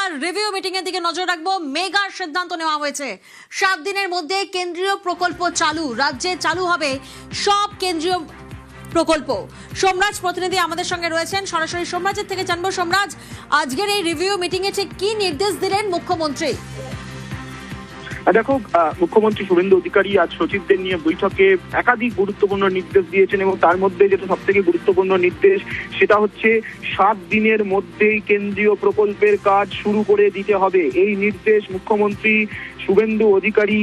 এবার review meeting এর দিকে নজর রাখবো। মেগা সিদ্ধান্ত নেওয়া হয়েছে, 7 দিনের মধ্যে কেন্দ্রীয় প্রকল্প চালু, রাজ্যে চালু হবে সব কেন্দ্রীয় প্রকল্প। সোমরাজ প্রতিনিধি আমাদের সঙ্গে রয়েছেন, সরাসরি সোমরাজের থেকে জানবো। সোমরাজ, আজকের এই রিভিউ মিটিং এ ঠিক কি নির্দেশ দিলেন মুখ্যমন্ত্রী? দেখো, মুখ্যমন্ত্রী শুভেন্দু অধিকারী আজ সচিবদের নিয়ে বৈঠকে একাধিক গুরুত্বপূর্ণ নির্দেশ দিয়েছেন এবং তার মধ্যে যেটা সব থেকে গুরুত্বপূর্ণ নির্দেশ সেটা হচ্ছে 7 দিনের মধ্যেই কেন্দ্রীয় প্রকল্পের কাজ শুরু করে দিতে হবে। এই নির্দেশ মুখ্যমন্ত্রী শুভেন্দু অধিকারী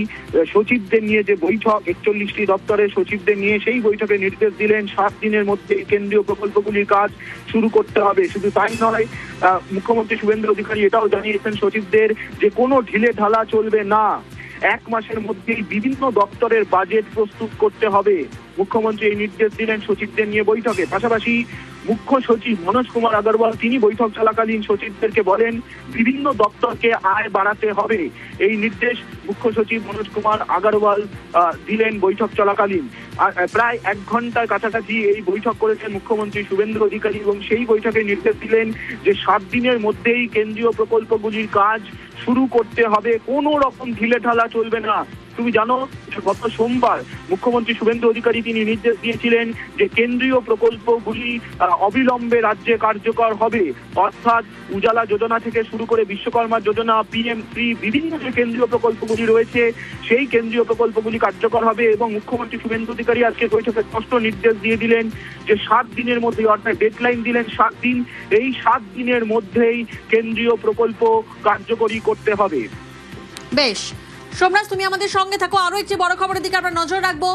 সচিবদের নিয়ে যে বৈঠক, 41টি দপ্তরের সচিবদের নিয়ে সেই বৈঠকে নির্দেশ দিলেন 7 দিনের মধ্যে কেন্দ্রীয় প্রকল্পগুলির কাজ শুরু করতে হবে। শুধু তাই নয়, মুখ্যমন্ত্রী শুভেন্দু অধিকারী এটাও জানিয়েছেন সচিবদের যে কোনো ঢিলে ঢালা চলবে না, 1 মাসের মধ্যেই বিভিন্ন দপ্তরের বাজেট প্রস্তুত করতে হবে। মুখ্যমন্ত্রী এই নির্দেশ দিলেন সচিবদের নিয়ে বৈঠকে। পাশাপাশি মুখ্য সচিব মনোজ কুমার আগরওয়াল তিনি বৈঠক চলাকালীন সচিবদেরকে বলেন বিভিন্ন দপ্তরকে আয় বাড়াতে হবে। এই নির্দেশ মুখ্য সচিব মনোজ কুমার আগরওয়াল দিলেন বৈঠক চলাকালীন। প্রায় 1 ঘন্টার কাছাকাছি এই বৈঠক করেছেন মুখ্যমন্ত্রী শুভেন্দু অধিকারী এবং সেই বৈঠকে নির্দেশ দিলেন যে 7 দিনের মধ্যেই কেন্দ্রীয় প্রকল্পগুলির কাজ শুরু করতে হবে, কোনো রকম ঢিলে ঢালা চলবে না। তুমি জানো, গত সোমবার মুখ্যমন্ত্রী শুভেন্দু অধিকারী তিনি নির্দেশ দিয়েছিলেন যে কেন্দ্রীয় প্রকল্পগুলি অবিলম্বে রাজ্যে কার্যকর হবে, অর্থাৎ উজালা যোজনা থেকে শুরু করে বিশ্বকর্মা যোজনা, PM3 বিভিন্ন যে কেন্দ্রীয় প্রকল্পগুলি রয়েছে সেই কেন্দ্রীয় প্রকল্পগুলি কার্যকর হবে। এবং মুখ্যমন্ত্রী শুভেন্দু অধিকারী আজকে বৈঠকে স্পষ্ট নির্দেশ দিয়ে দিলেন যে 7 দিনের মধ্যে, অর্থাৎ ডেডলাইন দিলেন 7 দিন, এই 7 দিনের মধ্যেই কেন্দ্রীয় প্রকল্প কার্যকরী করতে হবে। বেশ সোমরাজ, তুমি আমাদের সঙ্গে থাকো, আরো একটি বড় খবরের দিকে আমরা নজর রাখবো।